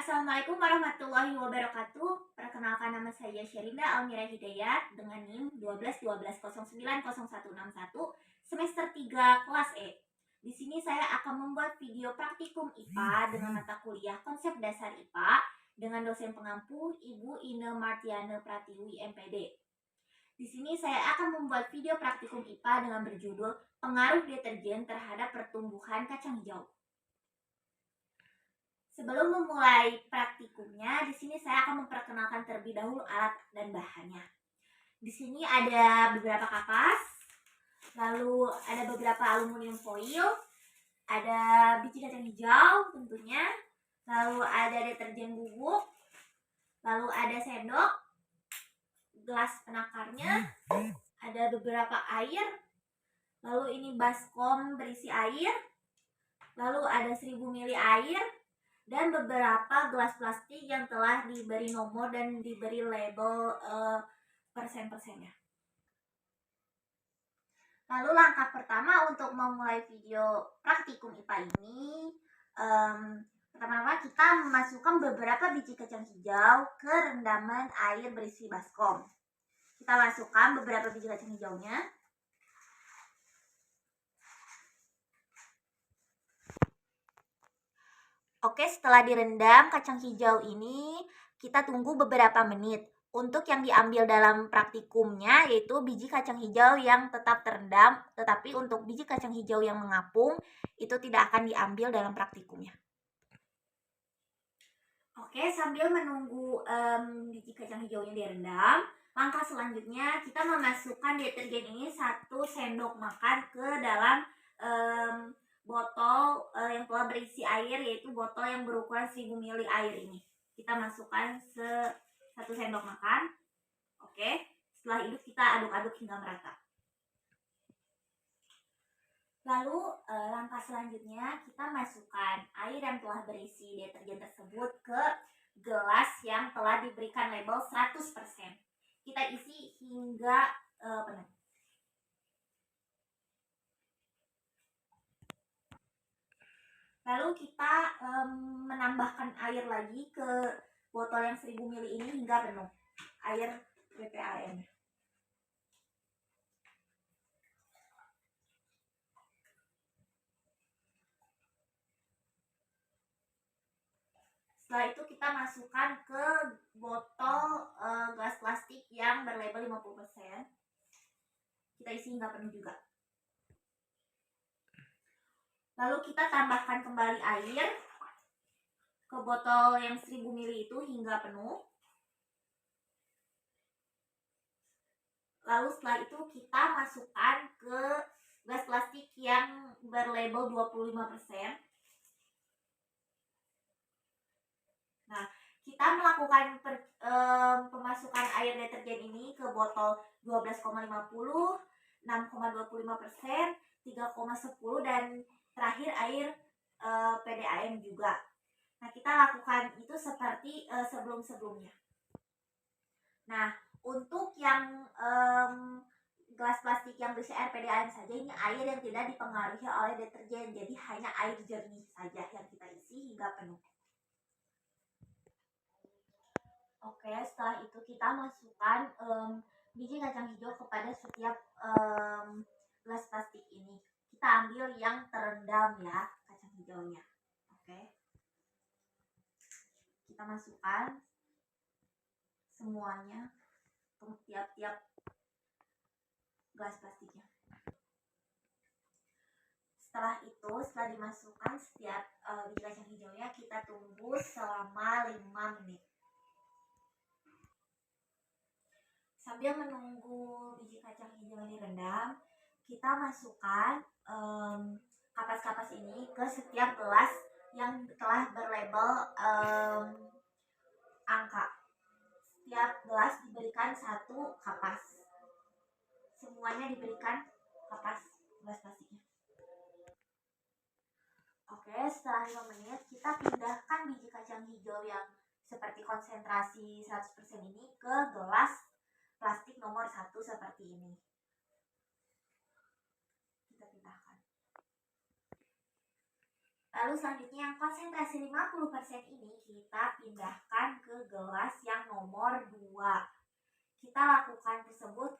Assalamualaikum warahmatullahi wabarakatuh. Perkenalkan, nama saya Syerinda Almira Hidayat dengan NIM 1212090161 semester 3 kelas E. Di sini saya akan membuat video praktikum IPA dengan mata kuliah konsep dasar IPA dengan dosen pengampu Ibu Ine Martiana Pratiwi MPD. Di sini saya akan membuat video praktikum IPA dengan berjudul Pengaruh Deterjen Terhadap Pertumbuhan Kacang Hijau. Sebelum memulai praktikumnya, di sini saya akan memperkenalkan terlebih dahulu alat dan bahannya. Di sini ada beberapa kapas, lalu ada beberapa aluminium foil, ada biji kacang hijau tentunya, lalu ada deterjen bubuk, lalu ada sendok, gelas penakarnya, ada beberapa air, lalu ini baskom berisi air, lalu ada 1000 ml air, dan beberapa gelas plastik yang telah diberi nomor dan diberi label persen-persennya. Lalu langkah pertama untuk memulai video praktikum IPA ini, pertama-tama kita memasukkan beberapa biji kacang hijau ke rendaman air berisi baskom. Kita masukkan beberapa biji kacang hijaunya. Oke, setelah direndam kacang hijau ini, kita tunggu beberapa menit. Untuk yang diambil dalam praktikumnya yaitu biji kacang hijau yang tetap terendam, tetapi untuk biji kacang hijau yang mengapung itu tidak akan diambil dalam praktikumnya. Oke, sambil menunggu biji kacang hijaunya direndam, langkah selanjutnya kita memasukkan deterjen ini 1 sendok makan ke dalam botol yang telah berisi air, yaitu botol yang berukuran 1000 ml air ini. Kita masukkan 1 sendok makan. Oke, setelah itu kita aduk-aduk hingga merata. Lalu langkah selanjutnya kita masukkan air yang telah berisi deterjen tersebut ke gelas yang telah diberikan label 100%. Kita isi hingga penuh. Lalu kita menambahkan air lagi ke botol yang 1000 ml ini hingga penuh. Air BPAM. Setelah itu kita masukkan ke botol gelas plastik yang berlabel 50%. Kita isi hingga penuh juga. Lalu kita tambahkan kembali air ke botol yang 1000 ml itu hingga penuh. Lalu setelah itu kita masukkan ke gelas plastik yang berlabel 25%. Nah, kita melakukan pemasukan air deterjen ini ke botol 12,50, 6,25%, 3,10 dan terakhir air PDAM juga. Nah, kita lakukan itu seperti sebelum-sebelumnya. Nah, untuk yang gelas plastik yang berisi air PDAM saja, ini air yang tidak dipengaruhi oleh deterjen, jadi hanya air jernih saja yang kita isi hingga penuh. Oke, setelah itu kita masukkan biji kacang hijau kepada setiap gelas plastik ini. Kita ambil yang terendam ya, kacang hijaunya. Oke. Kita masukkan semuanya ke tiap-tiap gelas plastiknya. Setelah itu, setelah dimasukkan setiap biji kacang hijaunya, kita tunggu selama 5 menit. Sambil menunggu biji kacang hijau direndam, kita masukkan kapas-kapas ini ke setiap gelas yang telah berlabel angka. Setiap gelas diberikan 1 kapas. Semuanya diberikan kapas gelas plastiknya. Oke, setelah 5 menit kita pindahkan biji kacang hijau yang seperti konsentrasi 100% ini ke gelas plastik nomor 1 seperti ini. Kita pindahkan. Lalu selanjutnya yang konsentrasi 50% ini kita pindahkan ke gelas yang nomor 2. Kita lakukan tersebut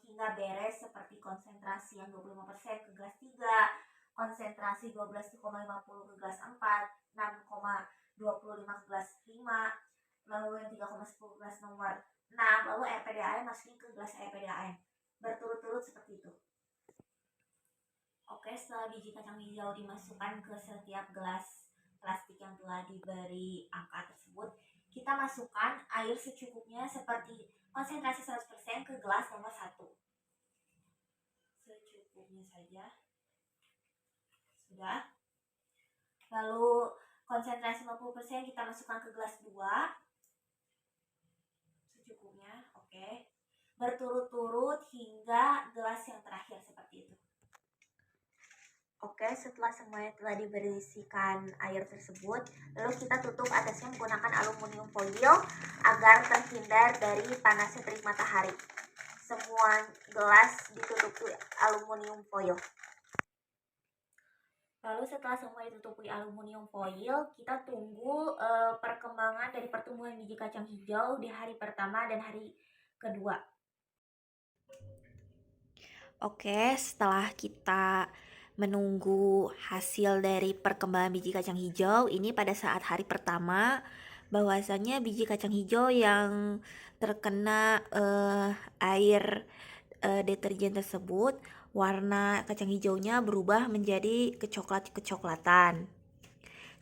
hingga beres, seperti konsentrasi yang 25% ke gelas 3, konsentrasi 12,50 ke gelas 4, 6,25 ke gelas 5, lalu yang 3,10 ke gelas nomor 6, lalu air PDAM masukin ke gelas air PDAM. Berturut-turut seperti itu. Oke, setelah biji kacang hijau dimasukkan ke setiap gelas plastik yang telah diberi angka tersebut, kita masukkan air secukupnya seperti konsentrasi 100% ke gelas nomor 1. Secukupnya saja. Sudah. Lalu konsentrasi 50% kita masukkan ke gelas 2. Secukupnya, oke. Berturut-turut hingga gelas yang terakhir seperti itu. Oke, setelah semuanya telah diberisikan air tersebut, lalu kita tutup atasnya menggunakan aluminium foil agar terhindar dari panasnya terik matahari. Semua gelas ditutupi aluminium foil. Lalu setelah semua ditutupi aluminium foil, kita tunggu perkembangan dari pertumbuhan biji kacang hijau di hari pertama dan hari kedua. Oke, setelah kita menunggu hasil dari perkembangan biji kacang hijau, ini pada saat hari pertama, bahwasanya biji kacang hijau yang terkena air deterjen tersebut, warna kacang hijaunya berubah menjadi kecoklatan.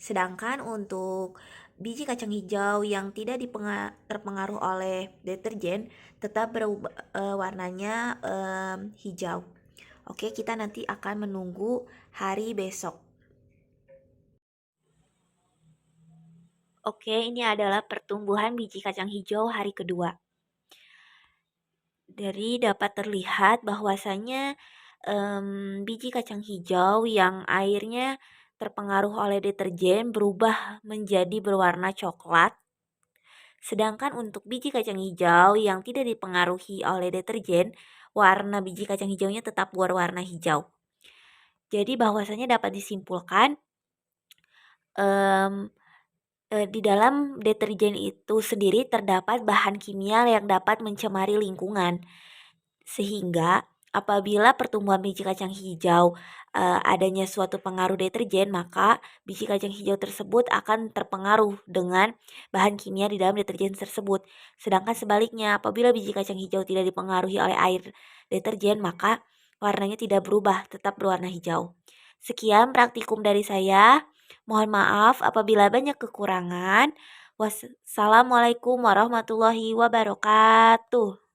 Sedangkan untuk biji kacang hijau yang tidak terpengaruh oleh deterjen tetap berubah warnanya hijau. Oke, kita nanti akan menunggu hari besok. Oke, ini adalah pertumbuhan biji kacang hijau hari kedua. Dari dapat terlihat bahwasanya biji kacang hijau yang airnya terpengaruh oleh deterjen berubah menjadi berwarna coklat. Sedangkan untuk biji kacang hijau yang tidak dipengaruhi oleh deterjen, warna biji kacang hijaunya tetap berwarna hijau. Jadi bahwasanya dapat disimpulkan di dalam deterjen itu sendiri terdapat bahan kimia yang dapat mencemari lingkungan. Sehingga apabila pertumbuhan biji kacang hijau adanya suatu pengaruh deterjen, maka biji kacang hijau tersebut akan terpengaruh dengan bahan kimia di dalam deterjen tersebut. Sedangkan sebaliknya, apabila biji kacang hijau tidak dipengaruhi oleh air deterjen, maka warnanya tidak berubah, tetap berwarna hijau. Sekian praktikum dari saya. Mohon maaf apabila banyak kekurangan. Wassalamualaikum warahmatullahi wabarakatuh.